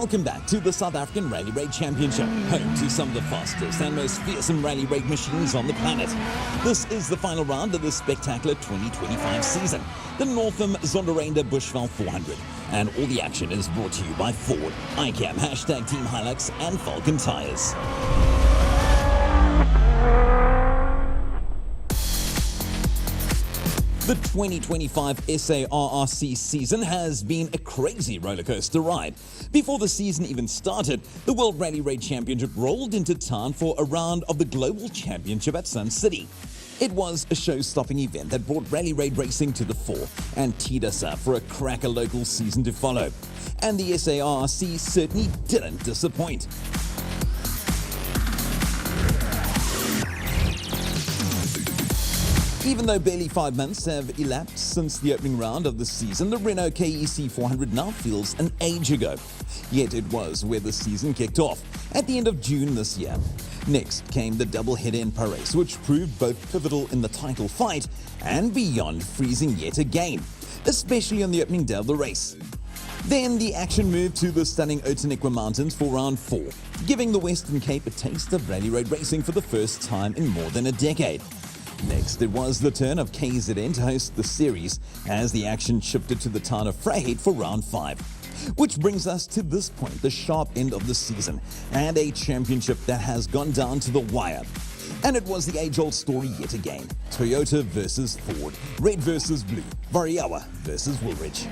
Welcome back to the South African Rally Raid Championship, home to some of the fastest and most fearsome rally raid machines on the planet. This is the final round of the spectacular 2025 season, the Northam Zondereinde Bushveld 400. And all the action is brought to you by Ford, ICAM, #Team Hilux, and Falcon Tires. The 2025 SARRC season has been a crazy rollercoaster ride. Before the season even started, the World Rally Raid Championship rolled into town for a round of the Global Championship at Sun City. It was a show-stopping event that brought rally raid racing to the fore and teed us up for a cracker local season to follow. And the SARRC certainly didn't disappoint. Even though barely 5 months have elapsed since the opening round of the season, the Renault KEC 400 now feels an age ago. Yet it was where the season kicked off, at the end of June this year. Next came the double-header in Paris, which proved both pivotal in the title fight and beyond freezing yet again, especially on the opening day of the race. Then the action moved to the stunning Outeniqua Mountains for round 4, giving the Western Cape a taste of rally raid racing for the first time in more than a decade. Next, it was the turn of KZN to host the series as the action shifted to the town of Vryheid for round 5. Which brings us to this point, the sharp end of the season, and a championship that has gone down to the wire. And it was the age-old story yet again. Toyota versus Ford, red versus blue, Variawa versus Woolwich.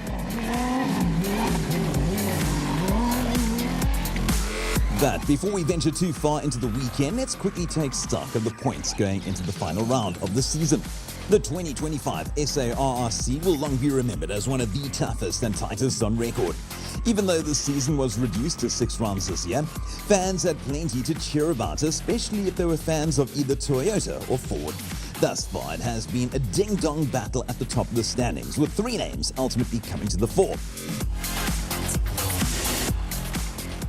But before we venture too far into the weekend, let's quickly take stock of the points going into the final round of the season. The 2025 SARRC will long be remembered as one of the toughest and tightest on record. Even though the season was reduced to 6 rounds this year, fans had plenty to cheer about, especially if they were fans of either Toyota or Ford. Thus far, it has been a ding-dong battle at the top of the standings, with 3 names ultimately coming to the fore.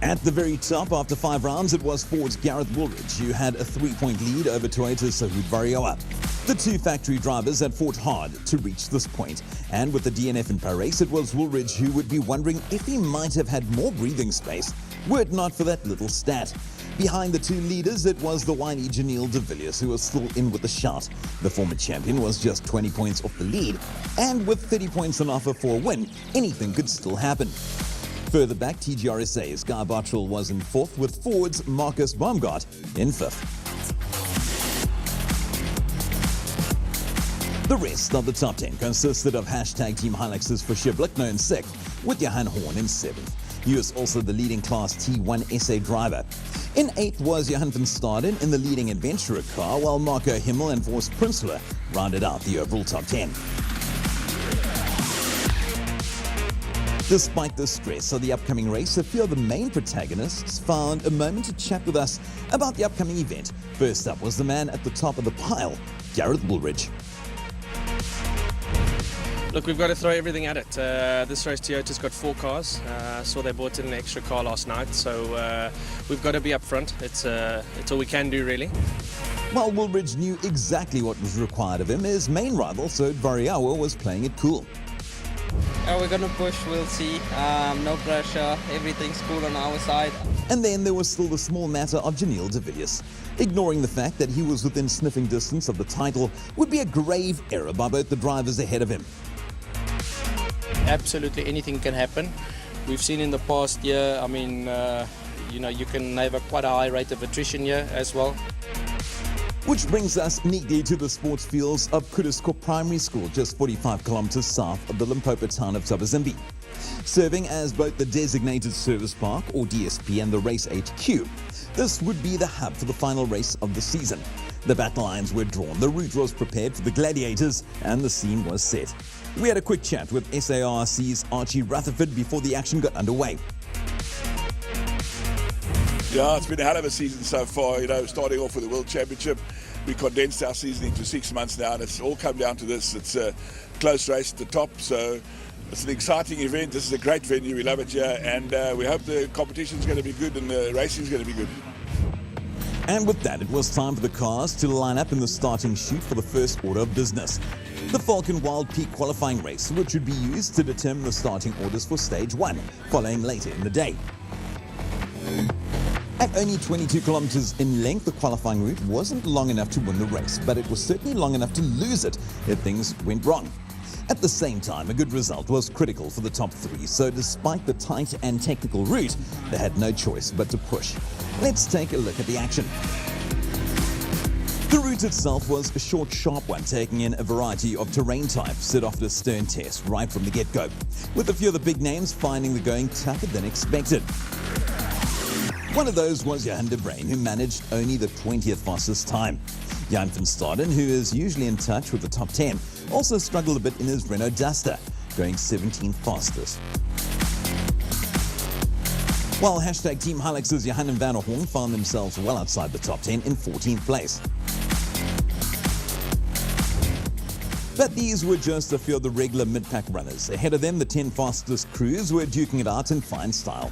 At the very top, after 5 rounds, it was Ford's Gareth Woolridge, who had a 3-point lead over Toyota's Sahud Variawa. The 2 factory drivers had fought hard to reach this point, and with the DNF in Paris, it was Woolridge who would be wondering if he might have had more breathing space, were it not for that little stat. Behind the 2 leaders, it was the whiny Janelle de Villiers who was still in with a shout. The former champion was just 20 points off the lead, and with 30 points on offer for a win, anything could still happen. Further back, TGRSA's Guy Bottrell was in 4th, with Ford's Marcus Baumgart in 5th. The rest of the top 10 consisted of #Team Hilux's for Blickner in 6th, with Johan Horn in 7th. He was also the leading Class T1 SA driver. In 8th was Johan van Staden in the leading adventurer car, while Marco Himmel and Force Prinsloo rounded out the overall top 10. Despite the stress of the upcoming race, a few of the main protagonists found a moment to chat with us about the upcoming event. First up was the man at the top of the pile, Gareth Woolridge. Look, we've got to throw everything at it. This race, Toyota's got 4 cars. Saw they bought in an extra car last night, so we've got to be up front. It's all we can do, really. While Woolridge knew exactly what was required of him, his main rival, Sahud Variawa, was playing it cool. We're going to push, we'll see. No pressure, everything's cool on our side. And then there was still the small matter of Janelle de Villiers. Ignoring the fact that he was within sniffing distance of the title would be a grave error by both the drivers ahead of him. Absolutely anything can happen. We've seen in the past year, you can have quite a high rate of attrition here as well. Which brings us neatly to the sports fields of Kudusco Primary School, just 45 kilometers south of the Limpopo town of Tabazimbi. Serving as both the designated service park, or DSP, and the race HQ, this would be the hub for the final race of the season. The battle lines were drawn, the route was prepared for the gladiators, and the scene was set. We had a quick chat with SARRC's Archie Rutherford before the action got underway. Yeah, it's been a hell of a season so far, starting off with the World Championship. We condensed our season into 6 months now, and it's all come down to this. It's a close race at the top, so it's an exciting event. This is a great venue, we love it here, and we hope the competition's going to be good and the racing's going to be good. And with that, it was time for the cars to line up in the starting chute for the first order of business. The Falcon Wild Peak qualifying race, which would be used to determine the starting orders for Stage 1, following later in the day. At only 22 kilometers in length, the qualifying route wasn't long enough to win the race, but it was certainly long enough to lose it if things went wrong. At the same time, a good result was critical for the top three, so despite the tight and technical route, they had no choice but to push. Let's take a look at the action. The route itself was a short, sharp one, taking in a variety of terrain types. It offered a stern test right from the get-go, with a few of the big names finding the going tougher than expected. One of those was Johan de Bruin, who managed only the 20th fastest time. Jan van Staden, who is usually in touch with the top 10, also struggled a bit in his Renault Duster, going 17th fastest. While hashtag Team Hilux's Johan and Van der Horn found themselves well outside the top 10 in 14th place. But these were just a few of the regular mid-pack runners. Ahead of them, the 10 fastest crews were duking it out in fine style.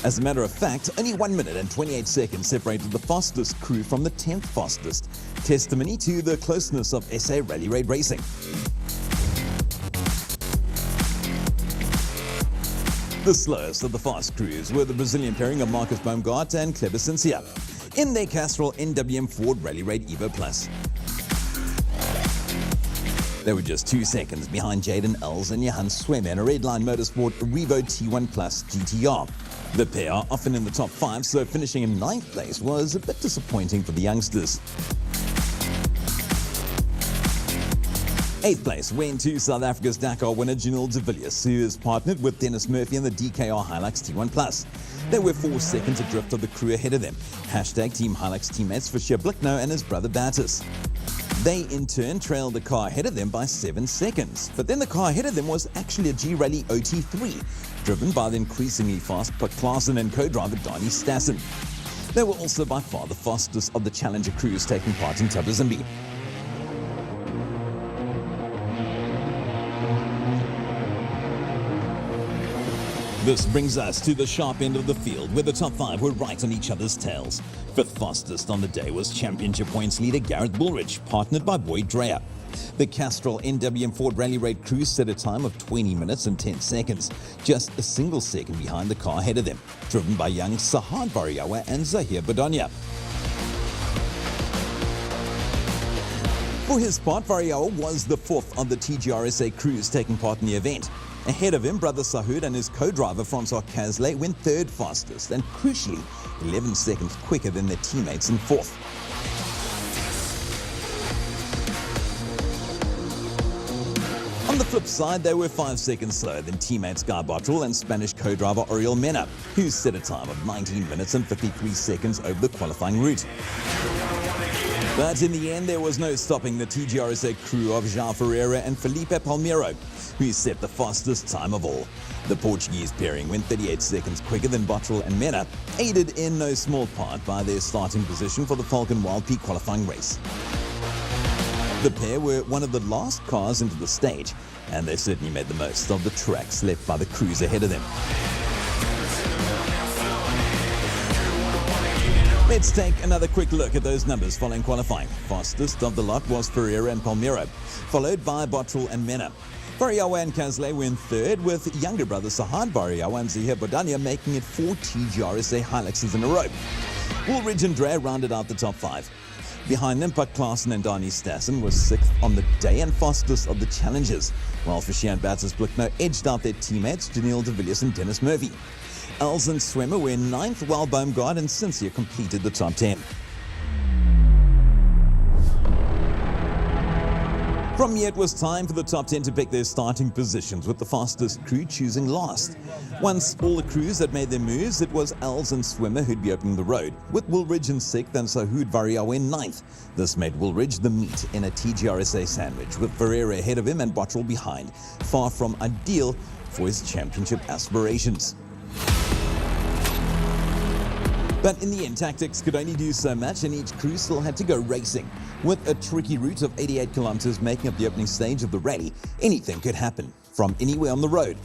As a matter of fact, only 1 minute and 28 seconds separated the fastest crew from the 10th fastest, testimony to the closeness of SA Rally Raid racing. The slowest of the fast crews were the Brazilian pairing of Marcus Baumgart and Kleber Cincia in their Castrol NWM Ford Rally Raid Evo Plus. They were just 2 seconds behind Jaden Els and Johan Swemme in a Redline Motorsport Revo T1 Plus GTR. The pair are often in the top 5, so finishing in 9th place was a bit disappointing for the youngsters. 8th place went to South Africa's Dakar winner Janelle de Villiers, who is partnered with Dennis Murphy in the DKR Hilux T1 Plus. They were 4 seconds adrift of the crew ahead of them. Hashtag Team Hilux teammates Fischer Blickno and his brother Bertus. They in turn trailed the car ahead of them by 7 seconds. But then the car ahead of them was actually a G-Rally OT3, driven by the increasingly fast Put Klaasen and co-driver Donnie Stassen. They were also by far the fastest of the Challenger crews taking part in Tabazimbi. This brings us to the sharp end of the field, where the top 5 were right on each other's tails. 5th fastest on the day was championship points leader Garrett Bullridge, partnered by Boyd Dreyer. The Castrol NWM Ford Rally Raid crew set a time of 20 minutes and 10 seconds, just a single second behind the car ahead of them, driven by young Sahad Bariawa and Zahir Badonia. For his part, Variawa was the 4th of the TGRSA crews taking part in the event. Ahead of him, brother Sahud and his co-driver Francois Casley went 3rd fastest and crucially 11 seconds quicker than their teammates in 4th. On the flip side, they were 5 seconds slower than teammates Guy Bottrell and Spanish co-driver Oriol Mena, who set a time of 19 minutes and 53 seconds over the qualifying route. But in the end, there was no stopping the TGRSA crew of João Ferreira and Felipe Palmeiro, who set the fastest time of all. The Portuguese pairing went 38 seconds quicker than Bottrell and Mena, aided in no small part by their starting position for the Falcon Wild Peak qualifying race. The pair were one of the last cars into the stage, and they certainly made the most of the tracks left by the crews ahead of them. Let's take another quick look at those numbers following qualifying. Fastest of the lot was Ferreira and Palmeiro, followed by Bottrell and Mena. Bariawa and Casley were in 3rd, with younger brother Sahad Bariawa and Zahir Bodania making it 4 TGRSA Hiluxes in a row. Woolridge and Dreyer rounded out the top 5. Behind them, Put Klaasen and Donnie Stassen was 6th on the day and fastest of the challengers, while Fischer and Bertus Blickno edged out their teammates Janelle de Villiers and Dennis Murphy. Els and Swemme were in 9th, while Baumgart and Cincia completed the top 10. From here, it was time for the top 10 to pick their starting positions, with the fastest crew choosing last. Once all the crews had made their moves, it was Els and Swemme who'd be opening the road, with Woolridge in 6th and Sahud Variawa in 9th. This made Woolridge the meat in a TGRSA sandwich, with Ferreira ahead of him and Bottrell behind, far from ideal for his championship aspirations. But in the end, tactics could only do so much, and each crew still had to go racing. With a tricky route of 88 kilometers making up the opening stage of the rally, anything could happen, from anywhere on the road.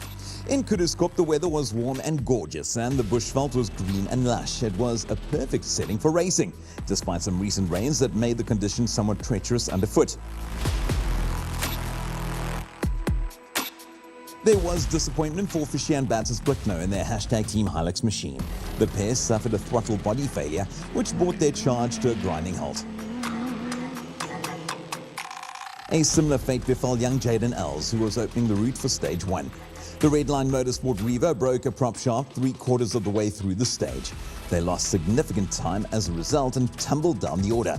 In Kuduskorp, the weather was warm and gorgeous, and the Bushveld was green and lush. It was a perfect setting for racing, despite some recent rains that made the conditions somewhat treacherous underfoot. There was disappointment for Fischer and Batis Blickno in their hashtag Team Hilux machine. The pair suffered a throttle body failure, which brought their charge to a grinding halt. A similar fate befell young Jaden Els, who was opening the route for stage 1. The Redline Motorsport Revo broke a prop shaft 3/4 of the way through the stage. They lost significant time as a result and tumbled down the order.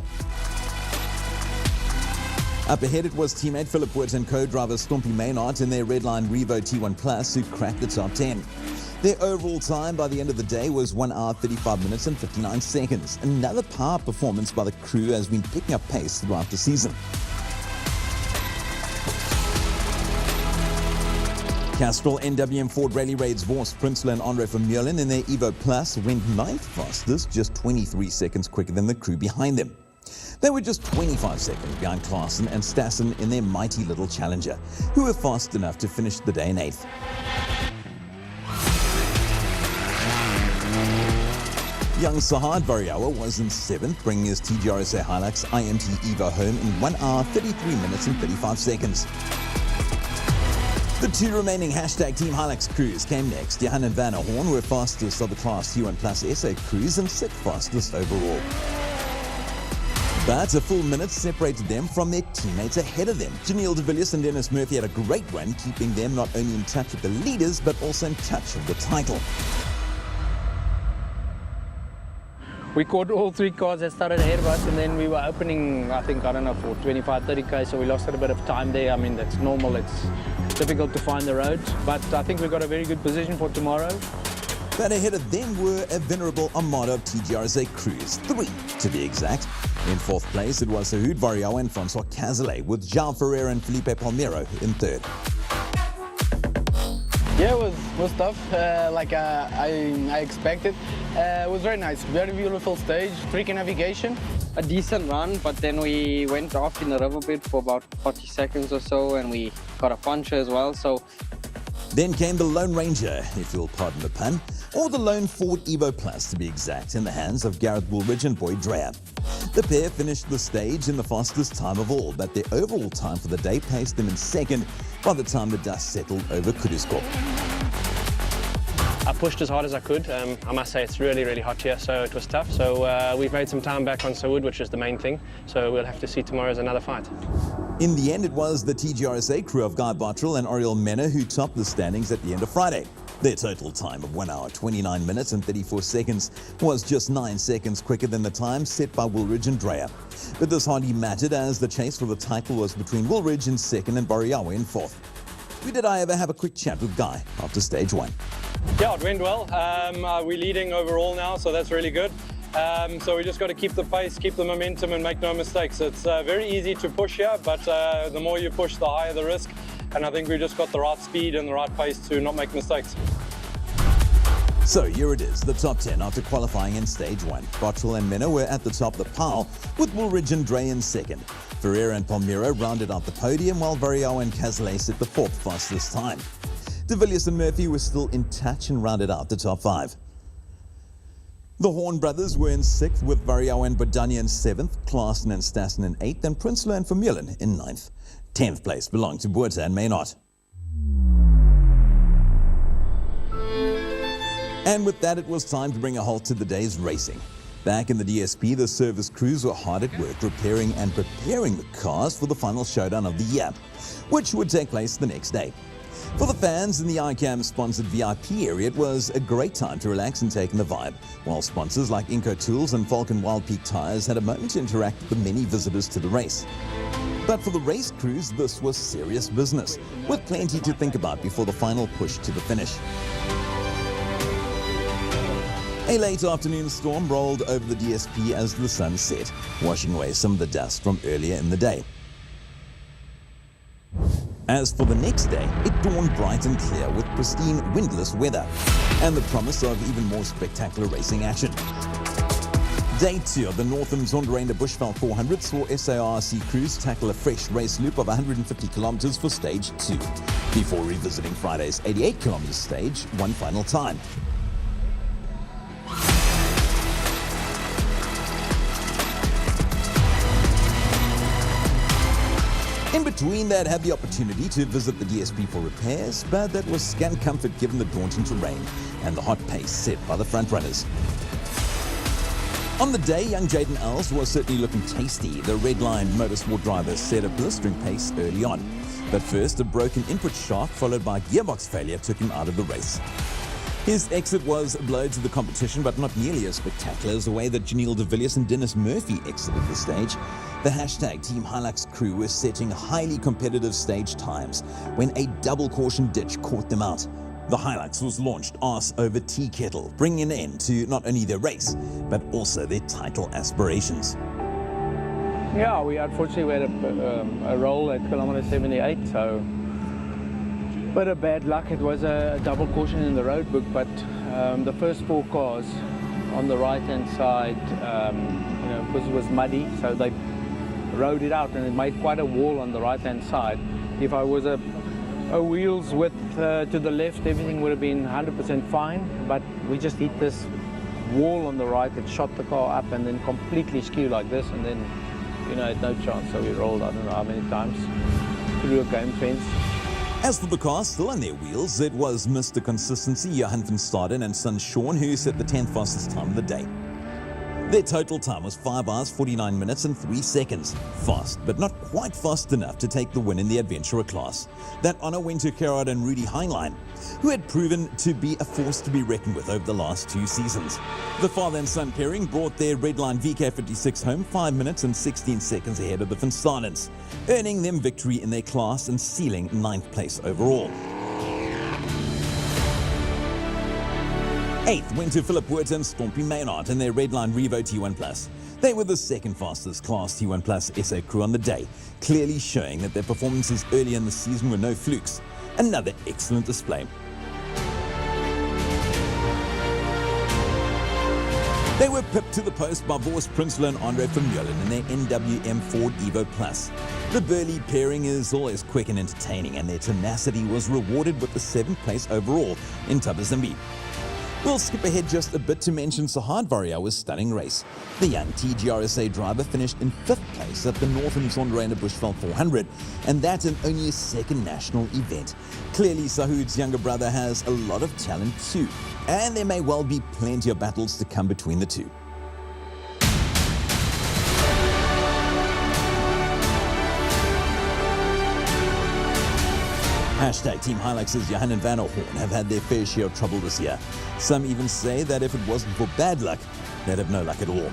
Up ahead, it was teammate Philip Wood and co-driver Stompie Maynard in their Redline Revo T1 Plus who cracked the top 10. Their overall time by the end of the day was 1 hour 35 minutes and 59 seconds. Another power performance by the crew has been picking up pace throughout the season. Castrol, NW and Ford Rally Raids Vos, Prinsloo and Andre Vermeulen in their Evo Plus went 9th fastest, just 23 seconds quicker than the crew behind them. They were just 25 seconds behind Klaassen and Stassen in their mighty little Challenger, who were fast enough to finish the day in 8th. Young Sahad Variawa was in 7th, bringing his TGRSA Hilux IMT Evo home in 1 hour 33 minutes and 35 seconds. The two remaining hashtag Team Hilux crews came next. Johan and Van der Horn were fastest of the Class T1 Plus SA crews and 6th fastest overall. But a full minute separated them from their teammates ahead of them. Janelle de Villiers and Dennis Murphy had a great run, keeping them not only in touch with the leaders, but also in touch with the title. We caught all 3 cars that started ahead of us, and then we were opening, I think, for 25, 30k, so we lost a bit of time there. I mean, that's normal. It's difficult to find the roads, but I think we've got a very good position for tomorrow. But ahead of them were a venerable armada of TGRSA crews, 3 to be exact. In 4th place, it was Sahud Variawa and Francois Cazalet, with Jean Ferreira and Felipe Palmero in 3rd. Yeah, it was tough, like I expected. It was very nice, very beautiful stage, tricky navigation. A decent run, but then we went off in the river bit for about 40 seconds or so, and we got a puncture as well. So then came the Lone Ranger, if you'll pardon the pun, or the Lone Ford Evo Plus to be exact, in the hands of Gareth Woolridge and Boyd Dreyer. The pair finished the stage in the fastest time of all, but their overall time for the day placed them in 2nd by the time the dust settled over Kuduskorp. I pushed as hard as I could. I must say it's really, really hot here, so it was tough. So we've made some time back on Sawood, which is the main thing. So we'll have to see tomorrow as another fight. In the end, it was the TGRSA crew of Guy Bartrell and Oriel Mena who topped the standings at the end of Friday. Their total time of 1 hour 29 minutes and 34 seconds was just 9 seconds quicker than the time set by Woolridge and Dreyer. But this hardly mattered, as the chase for the title was between Woolridge in 2nd and Variawa in 4th. We did, however, have a quick chat with Guy after stage 1. Yeah, it went well. We're leading overall now, so that's really good. So we just got to keep the pace, keep the momentum, and make no mistakes. It's very easy to push here, but the more you push, the higher the risk. And I think we just got the right speed and the right pace to not make mistakes. So here it is, the top 10 after qualifying in stage 1. Bartrell and Mena were at the top of the pile, with Woolridge and Dre in 2nd. Ferreira and Palmero rounded out the podium, while Variawa and Cazalet set the 4th fastest time. De Villiers and Murphy were still in touch and rounded out the top 5. The Horn brothers were in 6th, with Variawa and Bodania in 7th, Klaassen and Stassen in 8th, and Prinsloo and Vermeulen in 9th. 10th place belonged to Buerta and Maynard. And with that, it was time to bring a halt to the day's racing. Back in the DSP, the service crews were hard at work repairing and preparing the cars for the final showdown of the year, which would take place the next day. For the fans in the ICAM-sponsored VIP area, it was a great time to relax and take in the vibe, while sponsors like Inco Tools and Falcon Wild Peak Tires had a moment to interact with the many visitors to the race. But for the race crews, this was serious business, with plenty to think about before the final push to the finish. A late afternoon storm rolled over the DSP as the sun set, washing away some of the dust from earlier in the day. As for the next day, it dawned bright and clear with pristine windless weather and the promise of even more spectacular racing action. Day 2 of the Northam Zonderende Bushveld 400 saw SARC crews tackle a fresh race loop of 150 kilometers for stage 2, before revisiting Friday's 88 kilometer stage one final time. In between, they'd had the opportunity to visit the DSP for repairs, but that was scant comfort given the daunting terrain and the hot pace set by the frontrunners. On the day, young Jaden Els was certainly looking tasty. The Redline Motorsport driver set a blistering pace early on. But first, a broken input shaft followed by gearbox failure took him out of the race. His exit was a blow to the competition, but not nearly as spectacular as the way that Janelle de Villiers and Dennis Murphy exited the stage. The hashtag Team Hilux crew were setting highly competitive stage times when a double caution ditch caught them out. The Hilux was launched arse over tea kettle, bringing an end to not only their race, but also their title aspirations. Yeah, we unfortunately had a roll at kilometer 78, so bit of bad luck. It was a double caution in the road book, but the first 4 cars on the right-hand side, because it was muddy, so they rode it out and it made quite a wall on the right-hand side. If I was a wheels width to the left, everything would have been 100% fine, but we just hit this wall on the right. It shot the car up and then completely skewed like this, and then had no chance, so we rolled I don't know how many times through a game fence. As for the cars still on their wheels, it was Mr. Consistency, Johan van Staden and son Sean, who set the 10th fastest time of the day. Their total time was 5 hours, 49 minutes and 3 seconds. Fast, but not quite fast enough to take the win in the adventurer class. That honour went to Gerard and Rudy Heinlein, who had proven to be a force to be reckoned with over the last 2 seasons. The father and son pairing brought their Redline VK56 home 5 minutes and 16 seconds ahead of the Van Stadens, earning them victory in their class and sealing 9th place overall. 8th went to Philip Wirt and Stompie Maynard in their Redline Revo T1 Plus. They were the second fastest class T1 Plus SA crew on the day, clearly showing that their performances early in the season were no flukes. Another excellent display. They were pipped to the post by Vos Prinsloo and Andre Vermeulen in their NWM Ford Evo Plus. The burly pairing is always quick and entertaining, and their tenacity was rewarded with the 7th place overall in Tabazimbi. We'll skip ahead just a bit to mention Sahad Variawa's stunning race. The young TGRSA driver finished in 5th place at the Northern Zonderreiner Bushveld 400, and that in only his 2nd national event. Clearly, Sahud's younger brother has a lot of talent too, and there may well be plenty of battles to come between the two. Hashtag Team Hilux's Johan and Van der Horn have had their fair share of trouble this year. Some even say that if it wasn't for bad luck, they'd have no luck at all.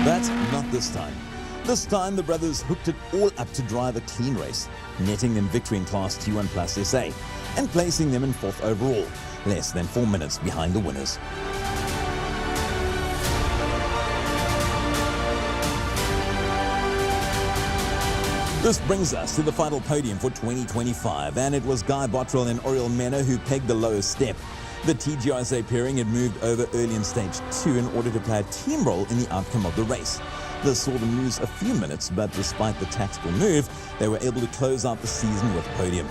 But not this time. This time, the brothers hooked it all up to drive a clean race, netting them victory in Class T1 Plus SA, and placing them in 4th overall, less than 4 minutes behind the winners. This brings us to the final podium for 2025, and it was Guy Bottrell and Oriel Mena who pegged the lowest step. The TGRSA pairing had moved over early in stage 2 in order to play a team role in the outcome of the race. This saw them lose a few minutes, but despite the tactical move, they were able to close out the season with a podium.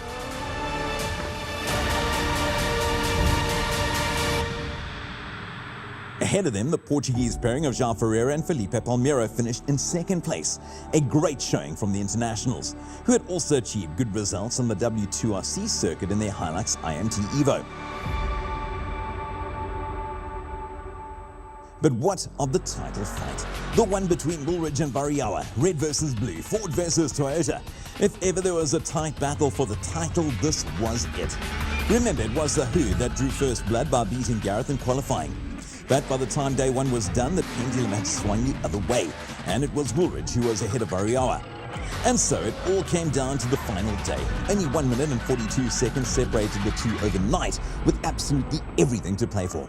Ahead of them, the Portuguese pairing of João Ferreira and Felipe Palmeiro finished in 2nd place, a great showing from the internationals, who had also achieved good results on the W2RC circuit in their Hilux IMT Evo. But what of the title fight? The one between Woolridge and Variawa, red versus blue, Ford versus Toyota. If ever there was a tight battle for the title, this was it. Remember, it was the Who that drew first blood by beating Gareth in qualifying. But by the time day 1 was done, the pendulum had swung the other way, and it was Woolridge who was ahead of Variawa. And so it all came down to the final day. Only 1 minute and 42 seconds separated the two overnight, with absolutely everything to play for.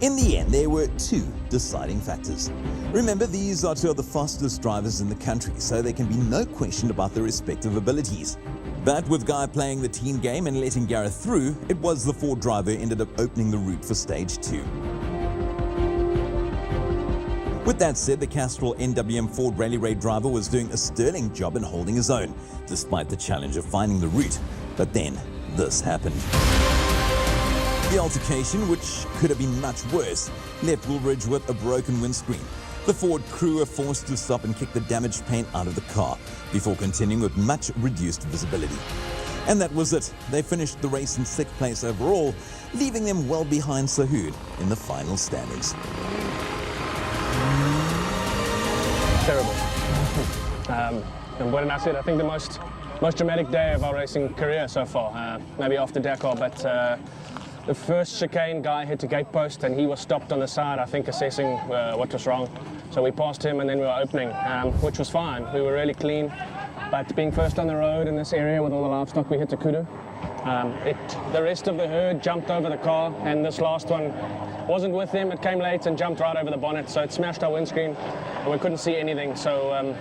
In the end, there were 2 deciding factors. Remember, these are 2 of the fastest drivers in the country, so there can be no question about their respective abilities. But with Guy playing the team game and letting Gareth through, it was the Ford driver who ended up opening the route for stage 2. With that said, the Castrol NWM Ford Rally Raid driver was doing a sterling job in holding his own, despite the challenge of finding the route. But then, this happened. The altercation, which could have been much worse, left Woolridge with a broken windscreen. The Ford crew were forced to stop and kick the damaged paint out of the car before continuing with much reduced visibility. And that was it. They finished the race in 6th place overall, leaving them well behind Sahud in the final standings. Terrible. And what I said, I think the most dramatic day of our racing career so far, maybe after Dakar, but the first chicane guy hit a gate post and he was stopped on the side, I think assessing what was wrong. So we passed him and then we were opening, which was fine. We were really clean, but being first on the road in this area with all the livestock, we hit the kudu. The rest of the herd jumped over the car, and this last one wasn't with him. It came late and jumped right over the bonnet, so it smashed our windscreen and we couldn't see anything. So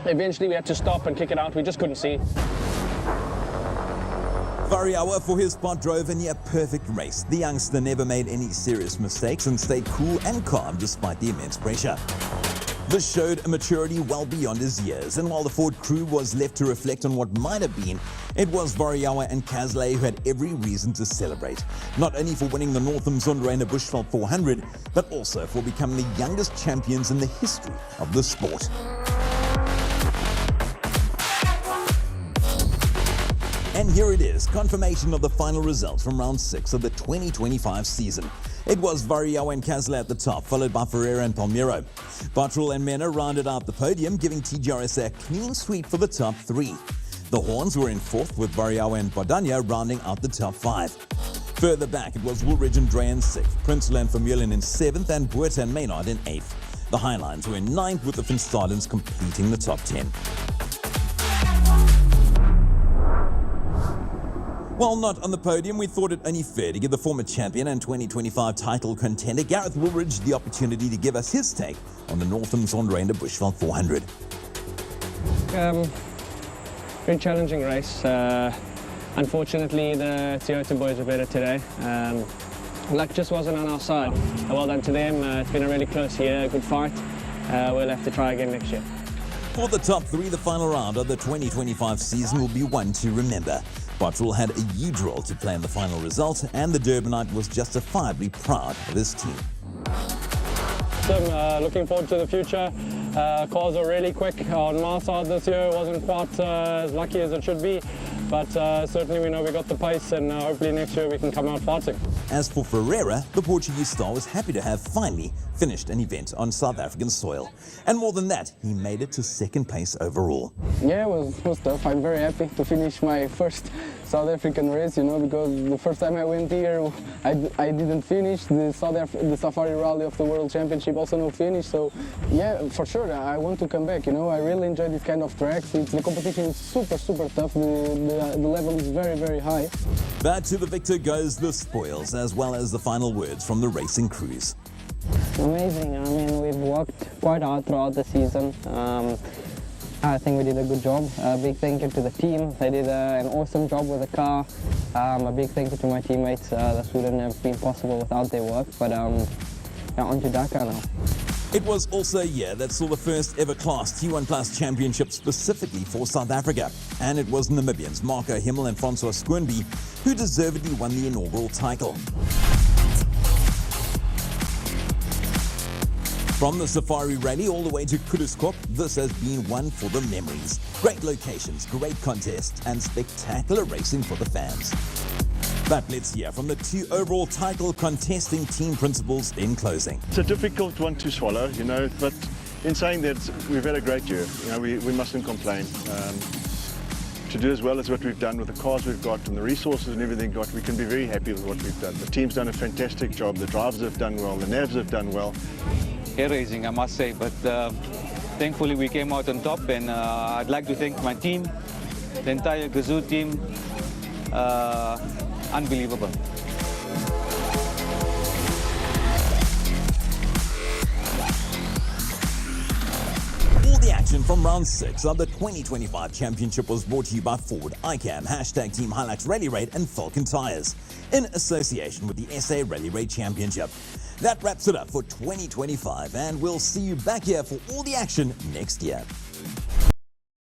eventually we had to stop and kick it out. We just couldn't see. Variawa, for his part, drove a near-perfect race. The youngster never made any serious mistakes and stayed cool and calm despite the immense pressure. This showed a maturity well beyond his years, and while the Ford crew was left to reflect on what might have been, it was Variawa and Kasley who had every reason to celebrate, not only for winning the Northumberland Bushveld 400, but also for becoming the youngest champions in the history of the sport. And here it is, confirmation of the final results from round 6 of the 2025 season. It was Variawa and Kasley at the top, followed by Ferreira and Palmiro. Bottrell and Mena rounded out the podium, giving TGRS a clean sweep for the top 3. The Horns were in 4th, with Variawa and Bardania rounding out the top 5. Further back, it was Woolridge and Dre in 6th, Prinsloo and Vermeulen in 7th, and Boert and Maynard in 8th. The Highlines were in 9th, with the Finstadens completing the top 10. While not on the podium, we thought it only fair to give the former champion and 2025 title contender Gareth Woolridge the opportunity to give us his take on the Northumberland Bushveld 400. Very challenging race. Unfortunately, the Toyota boys were better today. Luck just wasn't on our side. Well done to them. It's been a really close year, good fight. We'll have to try again next year. For the top 3, the final round of the 2025 season will be one to remember. Bottrell had a huge role to play in the final result, and the Durbanite was justifiably proud of his team. Looking forward to the future. Cars are really quick. On my side this year, it wasn't quite as lucky as it should be, but certainly we know we got the pace, and hopefully next year we can come out fighting. As for Ferreira, the Portuguese star was happy to have finally finished an event on South African soil. And more than that, he made it to 2nd place overall. Yeah, it was tough. I'm very happy to finish my first South African race, because the first time I went here, I didn't finish. The Safari Rally of the World Championship also no finish. So yeah, for sure, I want to come back. I really enjoy this kind of tracks. The competition is super, super tough. The level is very, very high. But to the victor goes the spoils, as well as the final words from the racing crews. Amazing. I mean, we've worked quite hard throughout the season. I think we did a good job. A big thank you to the team. They did an awesome job with the car. A big thank you to my teammates. This wouldn't have been possible without their work. But on to Dakar now. It was also a year that saw the first ever Class T1 Plus Championship specifically for South Africa. And it was Namibians Marco Himmel and Francois Skoenby who deservedly won the inaugural title. From the Safari Rally all the way to Kuduskorp, this has been one for the memories. Great locations, great contests, and spectacular racing for the fans. But let's hear from the 2 overall title contesting team principals in closing. It's a difficult one to swallow, but in saying that, we've had a great year. We mustn't complain. To do as well as what we've done with the cars we've got and the resources and everything got, we can be very happy with what we've done. The team's done a fantastic job. The drivers have done well. The navs have done well. Hair raising, I must say, but thankfully we came out on top, and I'd like to thank my team, the entire Gazoo team. Unbelievable. All the action from round 6 of the 2025 championship was brought to you by Ford, ICAM, Team Hilux Rally Raid, and Falcon Tires, in association with the SA Rally Raid Championship. That wraps it up for 2025, and we'll see you back here for all the action next year.